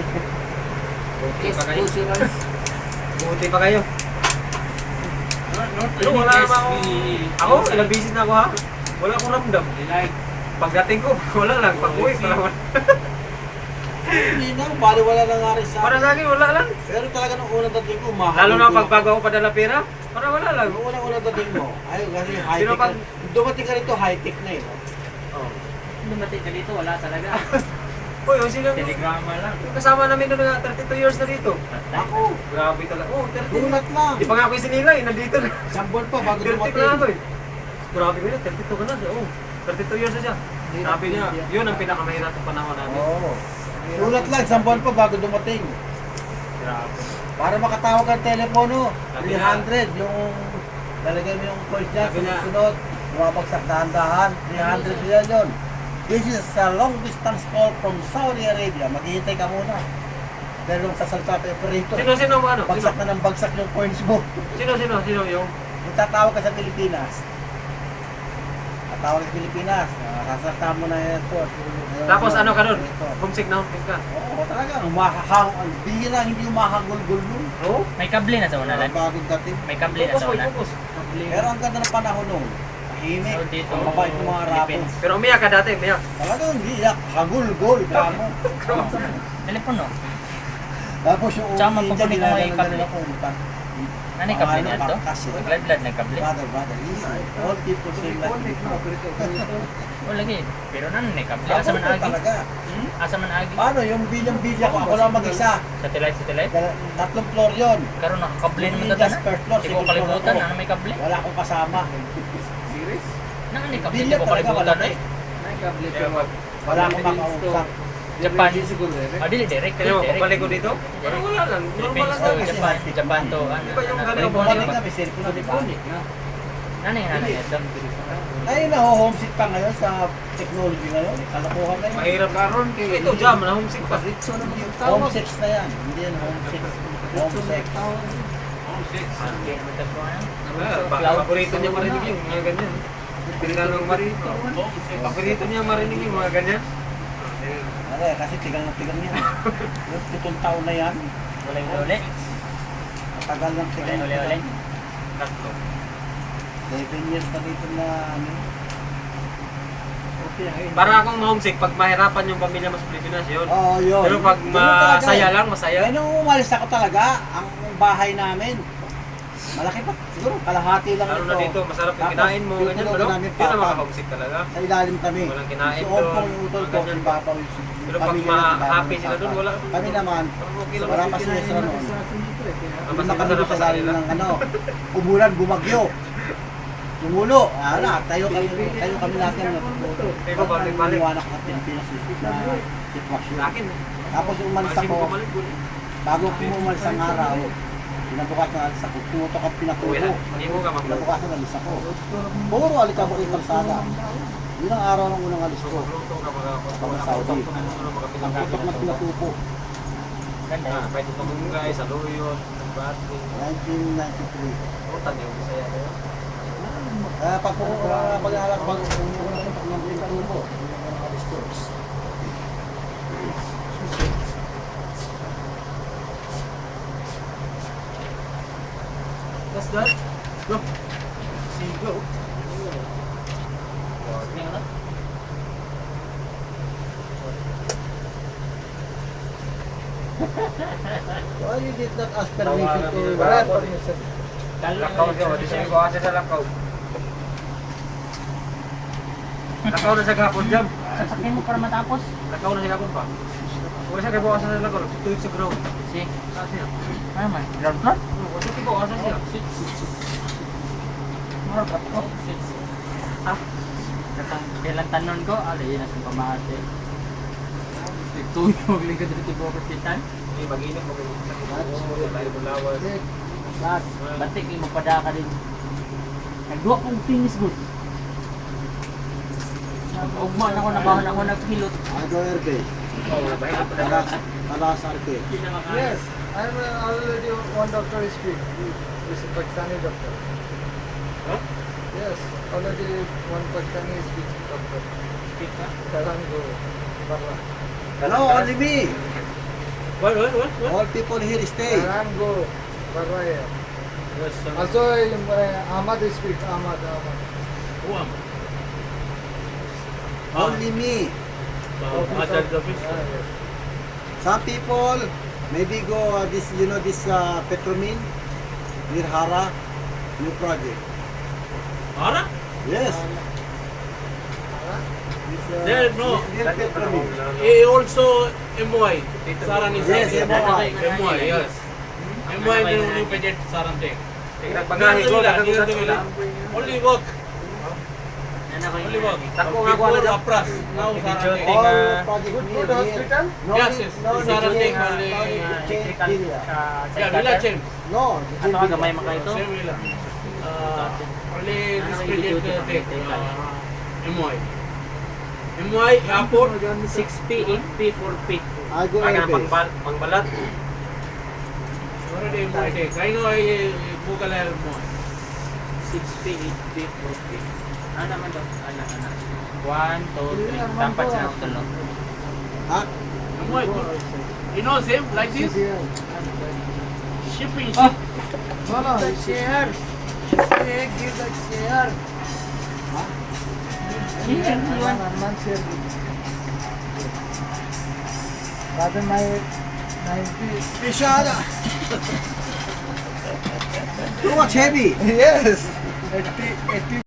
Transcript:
Buti pa kayo. Insurance. Buti pa kayo. Pero wala naman ako. Ako, ilang bisis na ako ha. Wala akong ramdam. Pagdating ko, wala lang. Pag-uwi, wala lang. Hindi na, bali wala na nga rin sa Para sa akin, wala lang. Pero talaga nung unang dating ko, mahal. Lalo na pag bago ako padala pera, para wala lang. Nung unang dating mo, ay kasi Sino high-tech. pag- Dumating ka rito, high-tech na eh. Oh. Dumating ka dito, wala talaga. Uy, yung sila Telegrama lang. yung kasama namin na 32 years na dito. Ako, Grabe talaga. Oh, 30. gulat lang. Di pa nga ako isinila eh, nandito na. Isang buwan pa bago 30 dumating. na ako eh. Grabe ko na, 32 ka na. Oh, 32 years na siya. Sabi niya, yun ang pinakamahirap ng panahon namin. Oo. Gulat lang, isang buwan pa bago dumating. Grabe. Para makatawag ang telepono, Sabi niya. 300 yung lalagay mo yung voice dyan, Sabi niya. sunod, bumabagsak dahan-dahan, 300 yan yun. This is a long distance call from Saudi Arabia. Maghihintay ka muna. Pero nung sasalta pa operator, Sino ano? bagsak na ng bagsak yung coins mo. Sino yung? Kung tatawag ka sa Pilipinas, tatawag sa Pilipinas, sasalta mo na yung airport. Tapos ano ka nun? Operator. Homesick ka. Oo, talaga. Umahahang, ang bihira, hindi umahagulgul nun. Oo. May kable na sa unalan. Bagong dating. May kable na sa unalan. Focus. Pero ang ganda ng panahon nung, tahimik, So, dito, ang mabait ng mga Arabo. Philippines. Pero umiyak ka dati, umiyak. Talagang hindi iyak, hagulgol, kamo. Telepono. Tapos yung Tsaka Indian, magpapanik mo yung ginaganon kable. ako, umpan. Ano yung kable na ito? Parkas eh. Nagladlad ng kable. Brother, easy. All people say like O lagi. Pero nano na yung kable? Asa man agi? talaga. Asa man agi? Paano yung bilyang-bilya ko, ako lang mag-isa. Satellite? Tatlong floor yun. Karon nakakable naman Hindi ito just na. first floor, Hindi ko second floor kalibutan. ako. Ano may kable? Wala akong kasama. Nang ano yung kable? Hindi Bilya ko talaga, kalibutan malaki. eh. Wala akong makausap. Japan. Ah, dili direct. Kaya mo, Direct. pabalik ko dito? Parang wala lang. Normal Philippines lang to lagi. Japan to. Ano? Di ba yung gano'n? Telepono Bumalik ba? na, may cellphone na, di ba? Ano yung nanay ito? Ay, na-homesick pa ngayon sa technology ngayon. Kalokohan na yun. Mahirap karon. Ito jam, na homesick pa. Homesick na yan. Hindi yan homesick. Homesick. Okay, naman ito po ano? Paborito niya marinig yung mga ganyan. Tinanong marito. Paborito niya marinig yung mga ganyan. Ano eh, kasi tigang na tigang yan. Yung 7 taon na yan. Wala yung uli. Matagal ng Wala tigang yung na uli. tigang. Tatlo. 7 years na dito na ano. Para akong ma-homesick, pag mahirapan yung pamilya mo sa Pilipinas, yun. Oo, yun. Pero pag Ganun talaga masaya eh. lang, masaya. Kaya nung umalis ako talaga, ang bahay namin, malaki pa. Siguro, kalahati lang Lalo ito. na dito, masarap yung Tapos, kinain mo, yung ganyan, tinawag ano? namin Yun ang papa. makaka-homesick talaga. Sa ilalim kami. Walang kinain Si doon, Ompong, yung utol ko, ganyan. si Papa, yung Pero pag pamilya namin, ma-happy Papa, sila doon, wala. Kami naman, Okay lang. wala pa si Ezra noon. Mas Hindi kami masarap sa pa sa ilalim kanila. ng ano, umulan, bumagyo. Tumulo, tayo kami natin natututo. Ikaw, balik-balik. Iniwanak ng Pilipinas na sitwasyon. Sa akin, Tapos yung umalis Imagine ako, mo bumalik ulit. bago umalis ang araw, pinabukas na alis ako, tumutok ang Uwi pinatulo. na. Hindi mo ka mag Pinabukas na alis ako. Puro alikabok yung kalsada. Yun ang araw ng unang alis ko. Luto ka Mga Saudi. Ang putok na pinatupo. Ganda. Pwede ito mong guys, sa Loyon, sa Bati. 1993. Putan yung masaya na yun. Pag-aalak, pag-umuha na pag nandun yung tubo. Yung unang alis ko. That's that. Go. See, go. Why you did not ask permission to Wala run? permission. Lakaw siya, di siya ikaw asa sa lakaw. Lakaw na sa gapon jam. Sasakyan mo para matapos. Lakaw na sa gapon pa. Wala siya kabawasan sa lakaw, tuwid sa ground. Si, Kasi yan. ano man? Ground floor? Wala siya kabawasan siya. Ah, kailan tanon ko, yun ang pamahati. Tuyog lang ka dito po hospital. Hindi, mag-inip mo kayo. Tayo bulawas. Lahat, batik yung magpada ka din. Nagduwa kong finish good. Ugma na ako, nabahon ako naghilot. I go airbase. Oh, bahaya pa na. Alas arcade. Yes, I'm already one doctor is fit. He's a Pakistani doctor. Huh? Yes, already one Pakistani is fit doctor. Karan go. Barra. Hello, only me. What? All people here stay. Rango, Baraya. Yes, Also, Ahmad speak. Ahmad. Who am Only me. Adad office. Yes. Some people maybe go this, you know, this Petromin near Hara, new project. Ara? Yes. This, There, no. near Petromin. He also MY. Saran is Yes, MY. MY, yes. MY new project Saran take. Nagpagahi ko, Only work. Ano ko Only work. Tako nga ako, Before ano, Apras. Now Saran take. All project Good near hospital? No Yes, need- yes. no need Saran to take change- only no need to change electrical area. Yeah, Villa James. No, Ato ka gamay man kayo to? Same Villa. Only this project take. MY. MY, airport. 6P, 8P, 4P. I go Pag airbase. pangbalat. Already MY take. I know I Google MY. 6P, 8P, 4P. Ano naman to? Ano? 1, 2, 3. Dapat siya ng tulo. Ha? MY, good. You know same like this? CCL. Shipping. Oh. No, it's here. Give like here. Man share. Rather my 90. Special. Too much heavy. Yes. 80